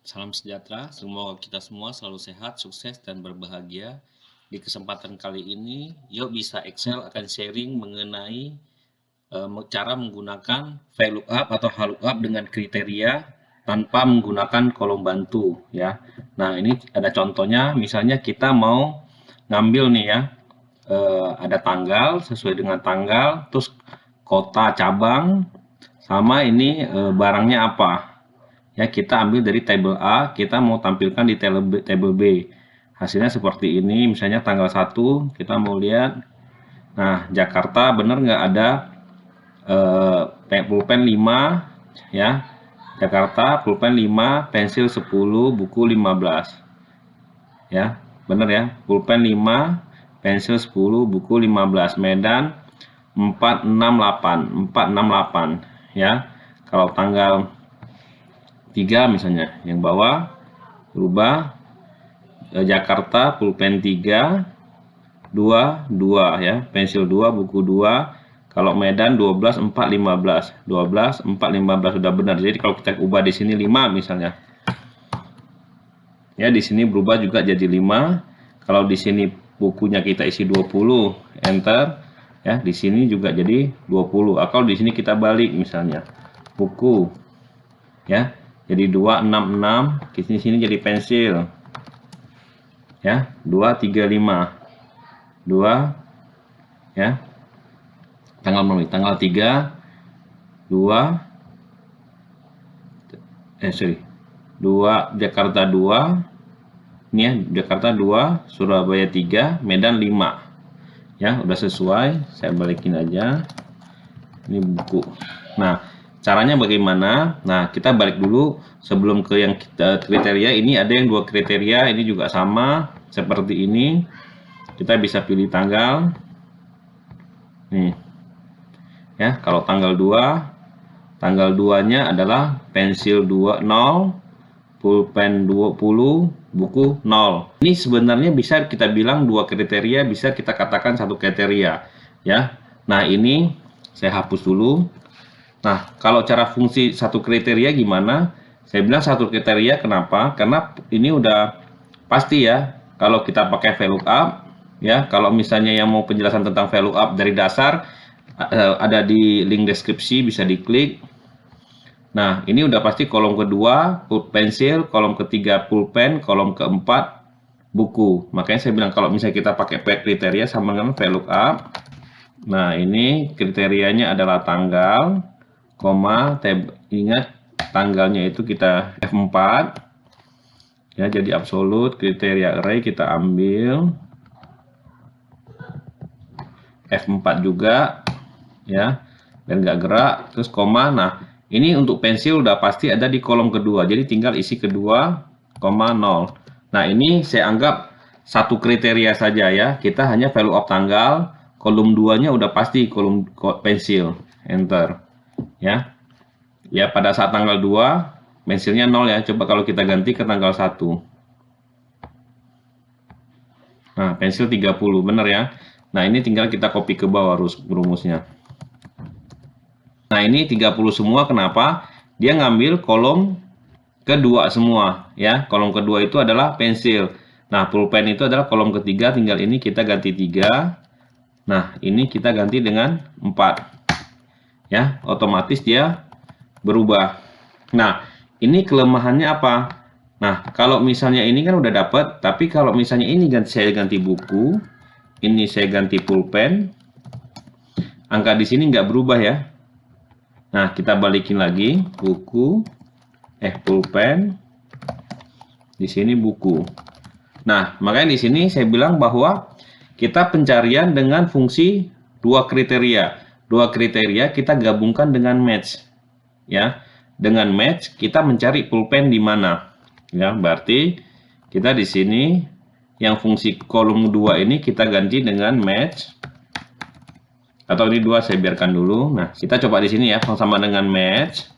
Salam sejahtera, semoga kita semua selalu sehat, sukses, dan berbahagia. Di kesempatan kali ini, Yuk Bisa Excel akan sharing mengenai cara menggunakan VLOOKUP atau HLOOKUP dengan kriteria tanpa menggunakan kolom bantu ya. Nah, ini ada contohnya, misalnya kita mau ngambil nih ya, ada tanggal sesuai dengan tanggal, terus kota cabang, sama ini barangnya apa. Ya, kita ambil dari tabel A, kita mau tampilkan di tabel B. Hasilnya seperti ini, misalnya tanggal 1, kita mau lihat. Nah, Jakarta benar nggak ada pulpen 5, ya. Jakarta pulpen 5, pensil 10, buku 15. Ya, benar ya. Pulpen 5, pensil 10, buku 15. Medan 468, ya. Kalau tanggal 3 misalnya yang bawah berubah, Jakarta pulpen 3 2 ya, pensil 2, buku 2. Kalau Medan 12 4 15, 12 4 15 sudah benar. Jadi kalau kita ubah di sini 5 misalnya, ya di sini berubah juga jadi 5. Kalau di sini bukunya kita isi 20, enter, ya di sini juga jadi 20. Atau di sini kita balik misalnya buku, ya jadi 266, di sini jadi pensil, ya 235, 2, ya tanggal 3 2 2 Jakarta 2, ini ya Jakarta 2, Surabaya 3, Medan 5. Ya udah sesuai, saya balikin aja ini buku. Nah, caranya bagaimana? Nah, kita balik dulu sebelum ke yang kita kriteria. Ini ada yang 2 kriteria, ini juga sama seperti ini. Kita bisa pilih tanggal. Nih. Ya, kalau tanggal 2, tanggal 2-nya adalah pensil 2 0, pulpen 20, buku 0. Ini sebenarnya bisa kita bilang 2 kriteria, bisa kita katakan 1 kriteria, ya. Nah, ini saya hapus dulu. Nah, kalau cara fungsi 1 kriteria gimana? Saya bilang 1 kriteria, kenapa? Karena ini udah pasti ya, kalau kita pakai VLOOKUP, ya, kalau misalnya yang mau penjelasan tentang VLOOKUP dari dasar, ada di link deskripsi, bisa diklik. Nah, ini udah pasti kolom kedua pensil, kolom ketiga pulpen, kolom keempat buku. Makanya saya bilang kalau misalnya kita pakai kriteria sama dengan VLOOKUP. Nah, ini kriterianya adalah tanggal, koma, ingat tanggalnya itu kita F4. Ya, jadi absolut, kriteria array kita ambil F4 juga, ya, dan nggak gerak, terus koma. Nah, ini untuk pensil udah pasti ada di kolom kedua, jadi tinggal isi kedua, koma 0. Nah, ini saya anggap 1 kriteria saja ya, kita hanya value of tanggal, kolom 2-nya udah pasti kolom pensil, enter. Ya, ya pada saat tanggal 2, pensilnya 0 ya, coba kalau kita ganti ke tanggal 1. Nah, pensil 30, bener ya. Nah, ini tinggal kita copy ke bawah rumusnya. Nah, ini 30 semua, kenapa? Dia ngambil kolom kedua semua, ya. Kolom kedua itu adalah pensil. Nah, pulpen itu adalah kolom ketiga, tinggal ini kita ganti 3. Nah, ini kita ganti dengan 4. Ya, otomatis dia berubah. Nah, ini kelemahannya apa? Nah, kalau misalnya ini kan udah dapat, tapi kalau misalnya ini saya ganti buku, ini saya ganti pulpen, angka di sini nggak berubah ya. Nah, kita balikin lagi buku, pulpen, di sini buku. Nah, makanya di sini saya bilang bahwa kita pencarian dengan fungsi 2 kriteria. 2 kriteria kita gabungkan dengan match. Ya, dengan match kita mencari pulpen di mana. Ya, berarti kita di sini yang fungsi kolom 2 ini kita ganti dengan match. Atau ini 2 saya biarkan dulu. Nah, kita coba di sini ya, sama dengan match.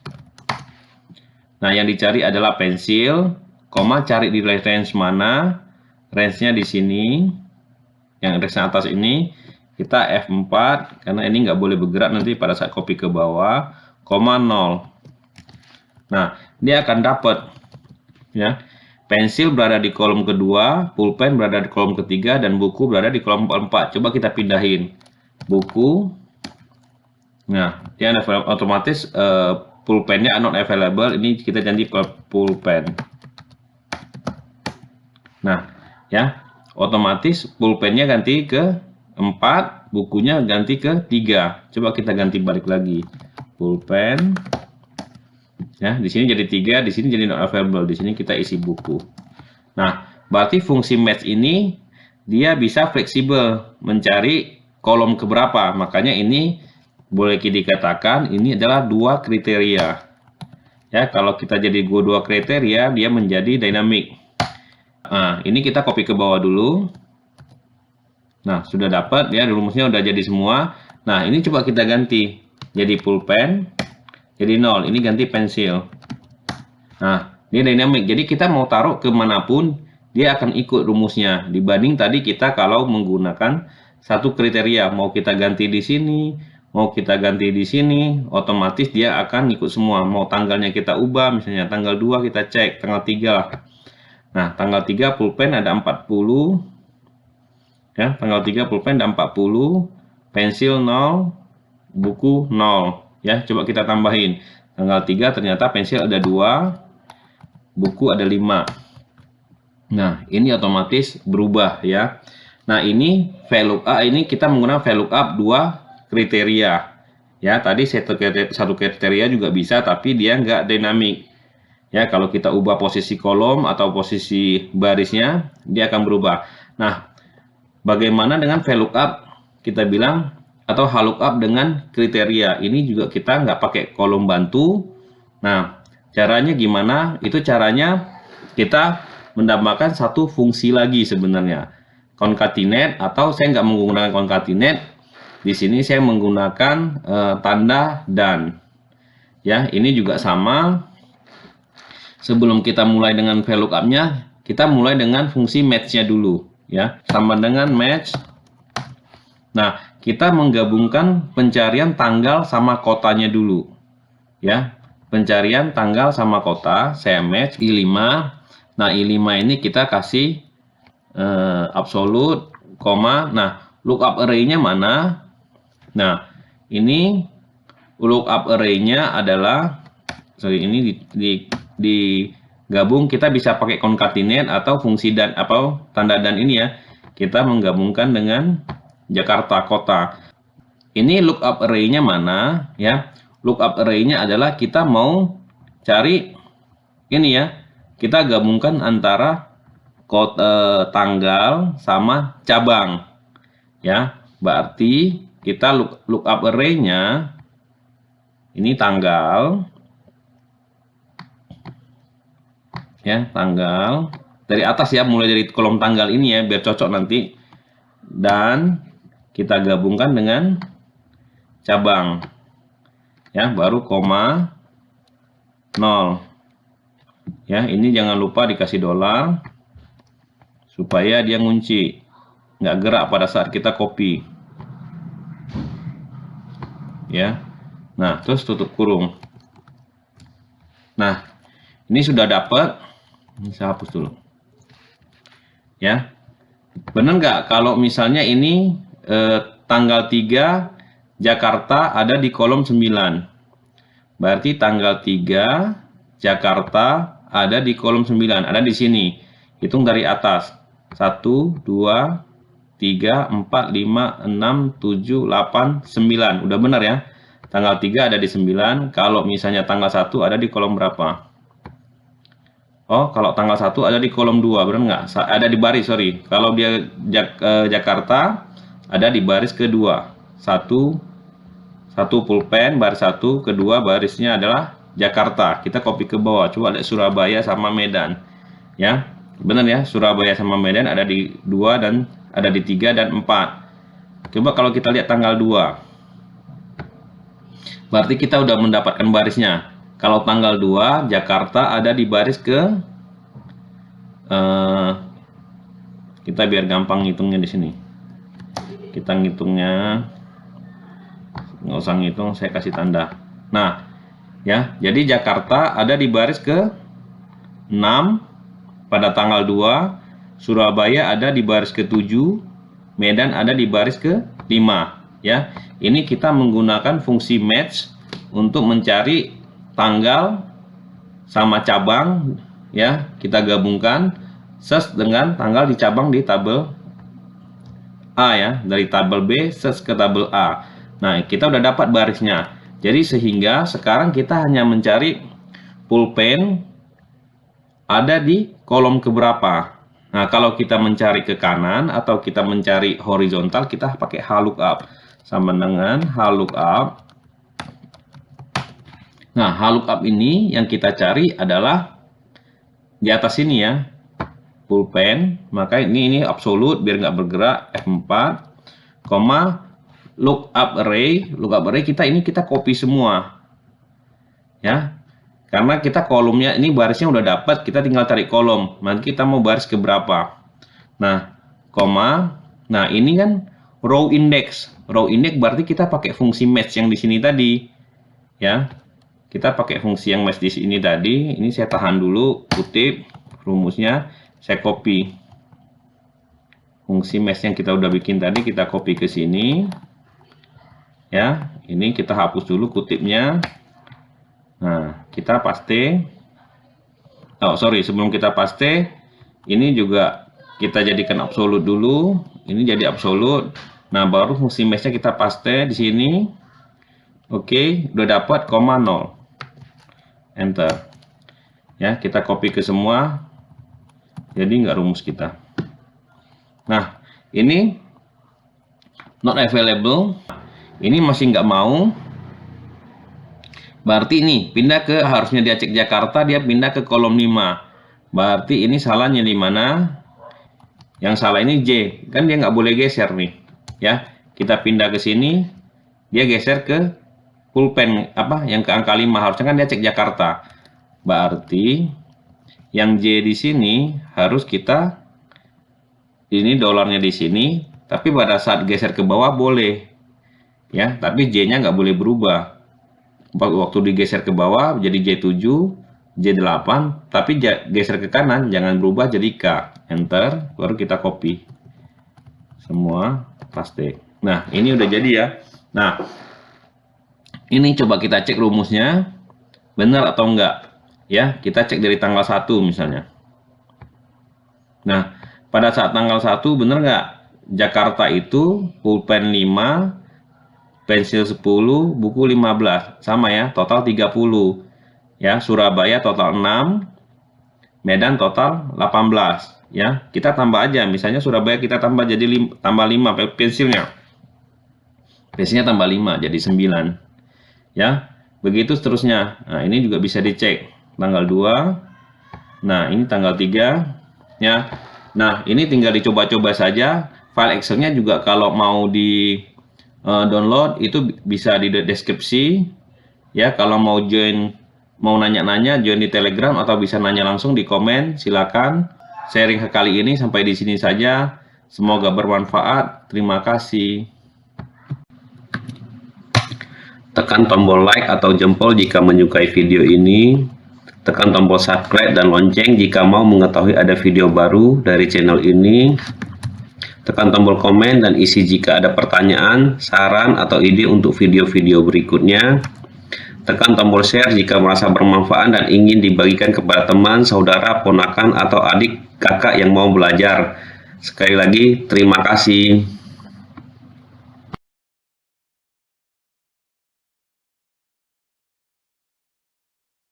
Nah, yang dicari adalah pensil, koma, cari di range mana. Range-nya di sini. Yang range atas ini kita F4 karena ini nggak boleh bergerak nanti pada saat copy ke bawah, koma 0. Nah, dia akan dapat ya. Pensil berada di kolom kedua, pulpen berada di kolom ketiga, dan buku berada di kolom 4. Coba kita pindahin buku. Nah, dia otomatis pulpennya not available. Ini kita ganti ke pulpen. Nah, ya, otomatis pulpennya ganti ke 4, bukunya ganti ke 3. Coba kita ganti balik lagi. Pulpen. Ya, di sini jadi 3, di sini jadi not available. Di sini kita isi buku. Nah, berarti fungsi match ini dia bisa fleksibel mencari kolom keberapa. Makanya ini boleh dikatakan ini adalah 2 kriteria. Ya, kalau kita jadi 2 kriteria, dia menjadi dynamic. Nah, ini kita copy ke bawah dulu. Nah, sudah dapat ya, rumusnya udah jadi semua. Nah, ini coba kita ganti. Jadi pulpen, jadi 0. Ini ganti pensil. Nah, ini dynamic. Jadi kita mau taruh kemanapun, dia akan ikut rumusnya. Dibanding tadi kita kalau menggunakan satu kriteria. Mau kita ganti di sini, mau kita ganti di sini, otomatis dia akan ikut semua. Mau tanggalnya kita ubah, misalnya tanggal 2 kita cek, tanggal 3 lah. Nah, tanggal 3 pulpen ada 40. Ya, tanggal 3 pulpen ada 40, pensil 0, buku 0. Ya, coba kita tambahin. Tanggal 3 ternyata pensil ada 2, buku ada 5. Nah, ini otomatis berubah ya. Nah, ini VLOOKUP, ini kita menggunakan VLOOKUP 2 kriteria. Ya, tadi satu kriteria juga bisa, tapi dia nggak dinamik. Ya, kalau kita ubah posisi kolom atau posisi barisnya, dia akan berubah. Nah, bagaimana dengan VLOOKUP? Kita bilang atau HLOOKUP dengan kriteria. Ini juga kita nggak pakai kolom bantu. Nah, caranya gimana? Itu caranya kita menambahkan satu fungsi lagi sebenarnya. Concatenate, atau saya nggak menggunakan concatenate. Di sini saya menggunakan tanda dan. Ya, ini juga sama. Sebelum kita mulai dengan VLOOKUP-nya, kita mulai dengan fungsi match-nya dulu. Ya, sama dengan match. Nah, kita menggabungkan pencarian tanggal sama kotanya dulu. Ya, pencarian tanggal sama kota, saya match I5. Nah, I5 ini kita kasih absolute, koma. Nah, lookup array-nya mana? Nah, ini lookup array-nya adalah, ini digabung, kita bisa pakai concatenate atau fungsi dan atau tanda dan ini ya. Kita menggabungkan dengan Jakarta kota. Ini lookup array-nya mana ya? Lookup array-nya adalah kita mau cari ini ya. Kita gabungkan antara kota, tanggal sama cabang. Ya, berarti kita lookup array-nya ini tanggal. Ya, tanggal dari atas ya, mulai dari kolom tanggal ini ya, biar cocok nanti. Dan kita gabungkan dengan cabang. Ya, baru koma 0. Ya, ini jangan lupa dikasih $, supaya dia ngunci, nggak gerak pada saat kita copy. Ya, nah terus tutup kurung. Nah, ini sudah dapat. Ini saya hapus dulu. Ya, benar nggak kalau misalnya ini tanggal 3 Jakarta ada di kolom 9. Berarti tanggal 3 Jakarta ada di kolom 9, ada di sini. Hitung dari atas. 1, 2, 3, 4, 5, 6, 7, 8, 9. Udah benar ya. Tanggal 3 ada di 9. Kalau misalnya tanggal 1 ada di kolom berapa? Oh, kalau tanggal 1 ada di kolom 2, benar nggak? Ada di baris, sorry. Kalau dia Jakarta ada di baris kedua. Satu pulpen, baris 1, kedua barisnya adalah Jakarta. Kita copy ke bawah. Coba lihat Surabaya sama Medan. Ya, benar ya. Surabaya sama Medan ada di 2 dan ada di 3 dan 4. Coba kalau kita lihat tanggal 2. Berarti kita udah mendapatkan barisnya. Kalau tanggal 2 Jakarta ada di baris ke kita biar gampang ngitungnya di sini. Kita ngitungnya nggak usah ngitung, saya kasih tanda. Nah, ya, jadi Jakarta ada di baris ke 6 pada tanggal 2, Surabaya ada di baris ke-7, Medan ada di baris ke-5 ya. Ini kita menggunakan fungsi match untuk mencari tanggal sama cabang ya, kita gabungkan search dengan tanggal di cabang di tabel A ya, dari tabel B search ke tabel A. Nah, kita udah dapat barisnya. Jadi sehingga sekarang kita hanya mencari pulpen ada di kolom keberapa. Nah, kalau kita mencari ke kanan atau kita mencari horizontal, kita pakai HLOOKUP. Sama dengan HLOOKUP. Nah, HLOOKUP ini yang kita cari adalah di atas ini ya, pulpen. Maka ini absolut biar nggak bergerak, F4, lookup array kita ini kita copy semua ya, karena kita kolomnya ini barisnya udah dapat, kita tinggal tarik kolom. Nanti kita mau baris ke berapa. Nah, nah ini kan row index berarti kita pakai fungsi match yang di sini tadi ya. Kita pakai fungsi yang match di sini tadi. Ini saya tahan dulu, kutip rumusnya, saya copy fungsi match yang kita udah bikin tadi, kita copy ke sini ya. Ini kita hapus dulu kutipnya. Nah, kita paste. Oh, sorry, sebelum kita paste, ini juga kita jadikan absolut dulu. Ini jadi absolut. Nah, baru fungsi match-nya kita paste di sini. Oke, udah dapat, 0. Enter. Ya, kita copy ke semua. Jadi nggak rumus kita. Nah, ini not available. Ini masih nggak mau. Berarti ini pindah ke, harusnya dia cek Jakarta, dia pindah ke kolom 5. Berarti ini salahnya di mana? Yang salah ini J. Kan dia nggak boleh geser nih. Ya, kita pindah ke sini, dia geser ke pulpen apa yang ke angka 5, harusnya kan dia cek Jakarta. Berarti yang J di sini harus kita, ini dolarnya di sini, tapi pada saat geser ke bawah boleh ya, tapi J-nya nggak boleh berubah. Waktu digeser ke bawah jadi J7, J8, tapi geser ke kanan jangan berubah jadi K. Enter, baru kita copy semua, paste. Nah, ini udah jadi ya. Nah, ini coba kita cek rumusnya benar atau enggak ya. Kita cek dari tanggal 1 misalnya. Nah, pada saat tanggal 1 benar enggak? Jakarta itu pulpen 5, pensil 10, buku 15. Sama ya, total 30. Ya, Surabaya total 6, Medan total 18 ya. Kita tambah aja, misalnya Surabaya kita tambah jadi tambah 5 pensilnya. Pensilnya tambah 5 jadi 9. Ya, begitu seterusnya. Nah, ini juga bisa dicek tanggal 2. Nah, ini tanggal 3 ya. Nah, ini tinggal dicoba-coba saja. File Excel-nya juga kalau mau di download itu bisa di deskripsi ya. Kalau mau join, mau nanya-nanya, join di Telegram atau bisa nanya langsung di komen, silakan. Sharing kali ini sampai di sini saja. Semoga bermanfaat. Terima kasih. Tekan tombol like atau jempol jika menyukai video ini. Tekan tombol subscribe dan lonceng jika mau mengetahui ada video baru dari channel ini. Tekan tombol komen dan isi jika ada pertanyaan, saran, atau ide untuk video-video berikutnya. Tekan tombol share jika merasa bermanfaat dan ingin dibagikan kepada teman, saudara, ponakan, atau adik kakak yang mau belajar. Sekali lagi, terima kasih.